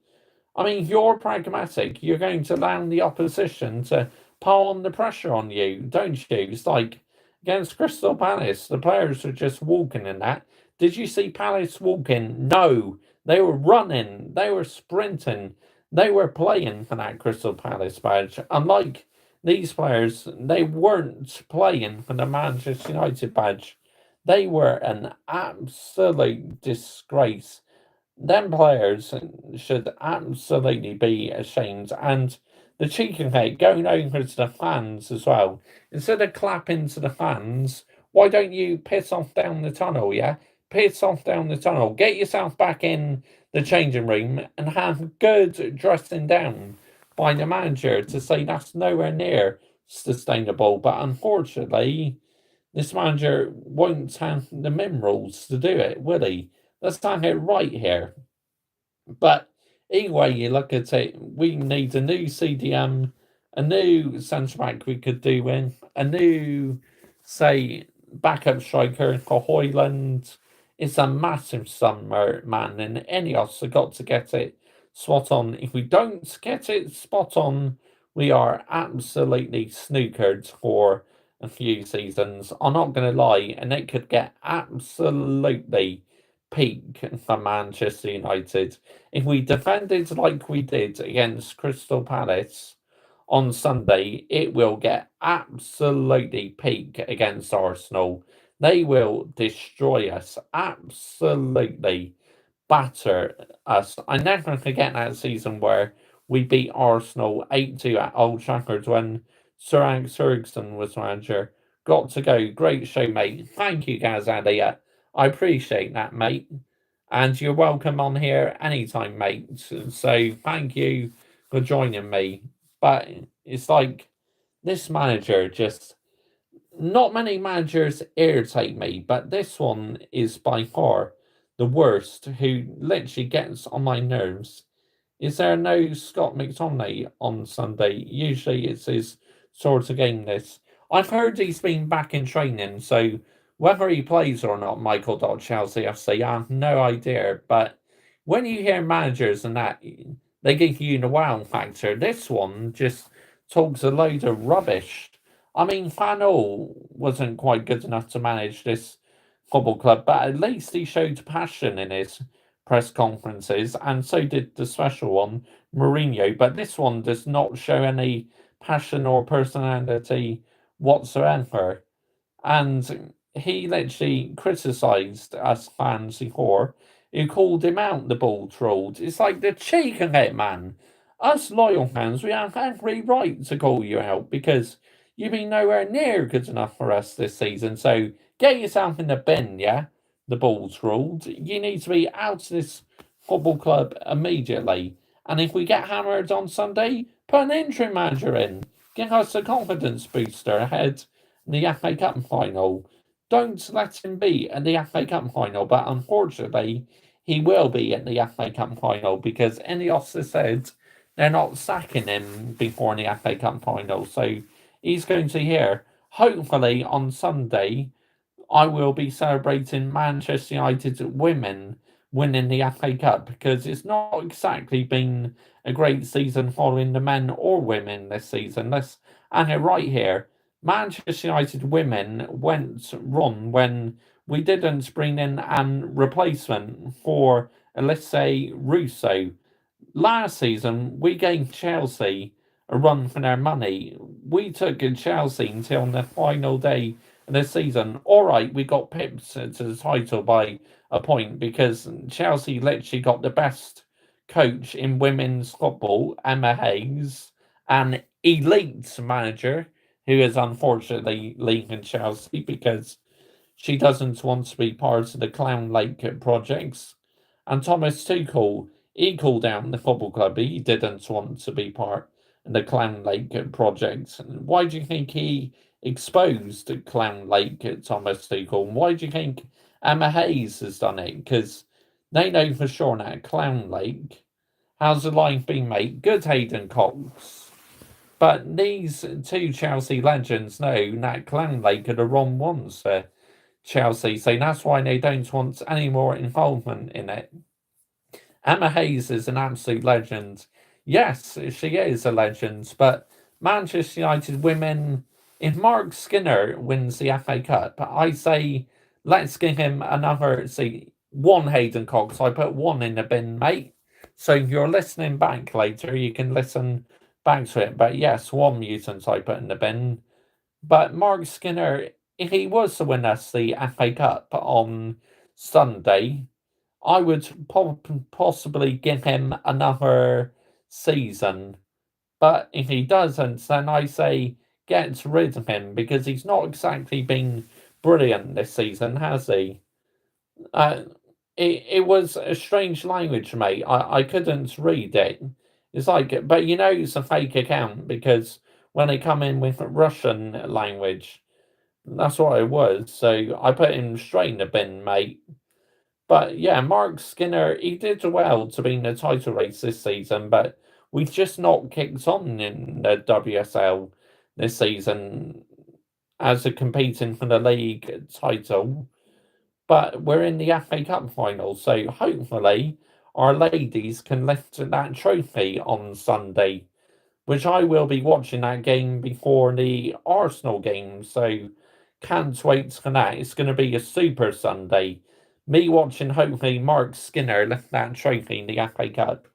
I mean, if you're pragmatic, you're going to allow the opposition to pile on the pressure on you, don't you? It's like against Crystal Palace, the players were just walking in that. Did you see Palace walking? No. They were running, they were sprinting, they were playing for that Crystal Palace badge. Unlike these players, they weren't playing for the Manchester United badge. They were an absolute disgrace. Them players should absolutely be ashamed. And the cheek of it going over to the fans as well. Instead of clapping to the fans, why don't you piss off down the tunnel, yeah? Piss off down the tunnel. Get yourself back in the changing room and have good dressing down by the manager to say that's nowhere near sustainable. But unfortunately, this manager won't have the minerals to do it, will he? Let's have it right here. But either way you look at it, we need a new CDM, a new centre back we could do with, a new, say, backup striker for Hoyland. It's a massive summer, man, and any of us have got to get it spot on. If we don't get it spot on, we are absolutely snookered for a few seasons. I'm not going to lie, and it could get absolutely peak for Manchester United. If we defended like we did against Crystal Palace on Sunday, it will get absolutely peak against Arsenal. They will destroy us, absolutely batter us. I never forget that season where we beat Arsenal 8-2 at Old Trafford when Sir Alex Ferguson was manager. Got to go. Great show, mate. Thank you, Gaz Adia. I appreciate that, mate. And you're welcome on here anytime, mate. So thank you for joining me. But it's like this manager just, not many managers irritate me, but this one is by far the worst, who literally gets on my nerves. Is there no Scott McTominay on Sunday? Usually it's his sort of game this. I've heard he's been back in training, so whether he plays or not, Michael Chelsea FC, I have no idea. But when you hear managers and that, they give you the wow factor. This one just talks a load of rubbish. I mean, Fanol wasn't quite good enough to manage this football club, but at least he showed passion in his press conferences, and so did the special one, Mourinho. But this one does not show any passion or personality whatsoever. And he literally criticised us fans before, who called him out the ball trolled. It's like the cheek of it, man. Us loyal fans, we have every right to call you out because you've been nowhere near good enough for us this season. So get yourself in the bin, yeah? The ball's ruled. You need to be out of this football club immediately. And if we get hammered on Sunday, put an interim manager in. Give us a confidence booster ahead in the FA Cup final. Don't let him be at the FA Cup final, but unfortunately, he will be at the FA Cup final because Ineos has said they're not sacking him before the FA Cup final. So he's going to hear. Hopefully on Sunday, I will be celebrating Manchester United women winning the FA Cup because it's not exactly been a great season following the men or women this season. Let's hang it right here. Manchester United women went wrong when we didn't bring in a replacement for Elise Russo. Last season, we gave Chelsea a run for their money. We took Chelsea until the final day of the season. All right, we got pipped to the title by a point because Chelsea literally got the best coach in women's football, Emma Hayes, an elite manager who is unfortunately leaving Chelsea because she doesn't want to be part of the Clown Lake projects. And Thomas Tuchel, he called down the football club. He didn't want to be part of the Clown Lake project. Why do you think he exposed Clown Lake, Thomas Tuchel? Why do you think Emma Hayes has done it? Because they know for sure now Clown Lake has a life been made. Good Hayden Cox. But these two Chelsea legends know that Clown Lake are the wrong ones for Chelsea, so that's why they don't want any more involvement in it. Emma Hayes is an absolute legend. Yes, she is a legend, but Manchester United women, if Mark Skinner wins the FA Cup, I say let's give him another, see, one Hayden Cox. I put one in the bin, mate. So if you're listening back later, you can listen back to it. But yes, one mutant I put in the bin. But Mark Skinner, if he was to win us the FA Cup on Sunday, I would possibly give him another season. But if he doesn't, then I say get rid of him because he's not exactly been brilliant this season, has he? Uh, it was a strange language, mate. I couldn't read it. It's like, but you know, it's a fake account because when they come in with Russian language, that's what it was. So I put him straight in the bin, mate. But yeah, Mark Skinner, he did well to be in the title race this season, but we've just not kicked on in the WSL this season as a competing for the league title. But we're in the FA Cup final, so hopefully our ladies can lift that trophy on Sunday, which I will be watching that game before the Arsenal game, so can't wait for that. It's going to be a super Sunday. Me watching, hopefully, Mark Skinner lift that trophy in the FA Cup,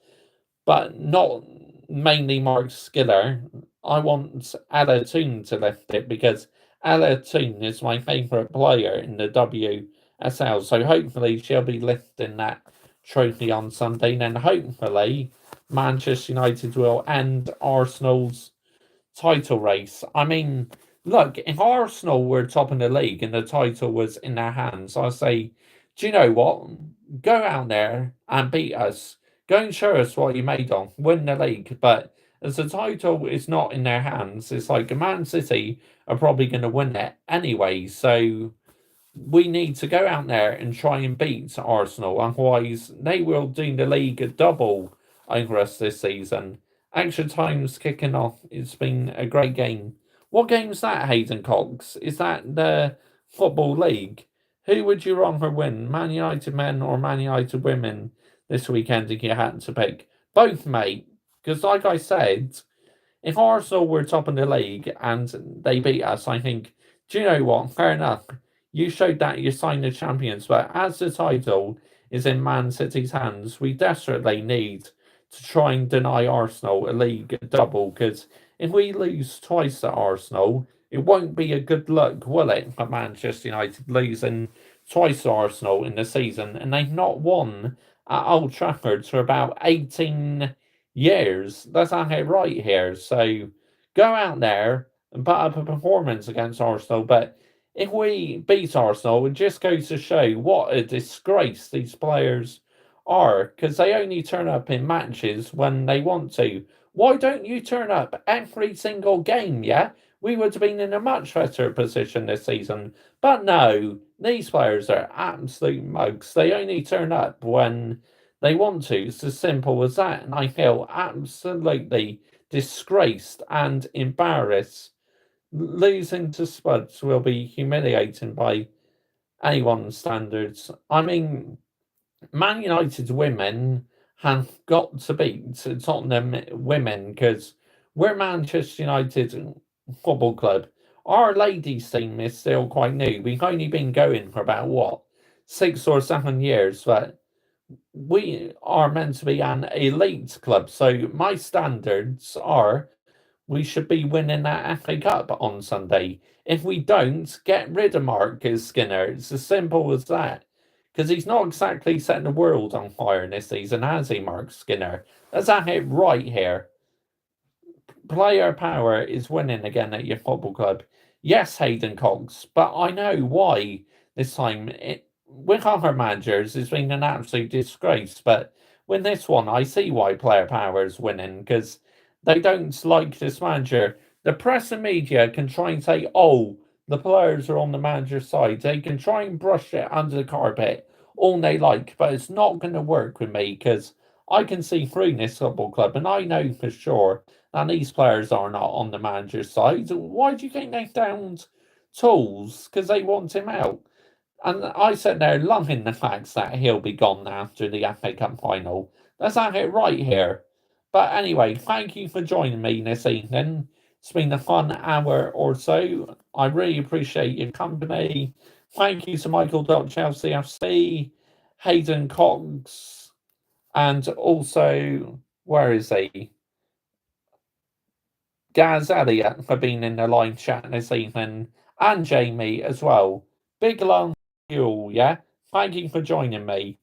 but not mainly Mark Skinner. I want Ella Toon to lift it because Ella Toon is my favourite player in the WSL, so hopefully she'll be lifting that trophy on Sunday, and then hopefully Manchester United will end Arsenal's title race. I mean, look, if Arsenal were top of the league and the title was in their hands, I say, do you know what? Go out there and beat us. Go and show us what you made of. Win the league. But as the title is not in their hands, it's like Man City are probably going to win it anyway. So we need to go out there and try and beat Arsenal. Otherwise, they will do the league a double over us this season. Extra time's kicking off. It's been a great game. What game's that, Hayden Cox? Is that the Football League? Who would you rather win, Man United men or Man United women this weekend if you had to pick? Both, mate. Because like I said, if Arsenal were top of the league and they beat us, I think, do you know what? Fair enough. You showed that you signed the champions, but as the title is in Man City's hands, we desperately need to try and deny Arsenal a league double because if we lose twice to Arsenal, it won't be a good look, will it, for Manchester United losing twice to Arsenal in the season and they've not won at Old Trafford for about 18 years. Let's have it right here. So go out there and put up a performance against Arsenal, but if we beat Arsenal, it just goes to show what a disgrace these players are because they only turn up in matches when they want to. Why don't you turn up every single game? Yeah, we would have been in a much better position this season. But no, these players are absolute mugs. They only turn up when they want to. It's as simple as that. And I feel absolutely disgraced and embarrassed. Losing to Spuds will be humiliating by anyone's standards. I mean, Man United women have got to beat Tottenham women because we're Manchester United Football Club. Our ladies team is still quite new. We've only been going for about what 6 or 7 years, but we are meant to be an elite club. So my standards are we should be winning that FA Cup on Sunday. If we don't, get rid of Marcus Skinner. It's as simple as that. Because he's not exactly setting the world on fire this season, has he, Mark Skinner? Let's have it right here. player power is winning again at your football club. Yes, Hayden Cox, but I know why this time. With other managers, it's been an absolute disgrace, but with this one, I see why player power is winning because they don't like this manager. The press and media can try and say, oh, the players are on the manager's side. They can try and brush it under the carpet all they like, but it's not going to work with me because I can see through this football club and I know for sure and these players are not on the manager's side. Why do you think they found tools? Because they want him out. And I sit there loving the fact that he'll be gone after the FA Cup final. Let's have it right here. But anyway, thank you for joining me this evening. It's been a fun hour or so. I really appreciate your company. Thank you to Michael.Chelsea FC, Hayden Cox, and also, where is he? Gaz Elliott for being in the live chat this evening, and Jamie as well. Big love to you all, yeah? Thank you for joining me.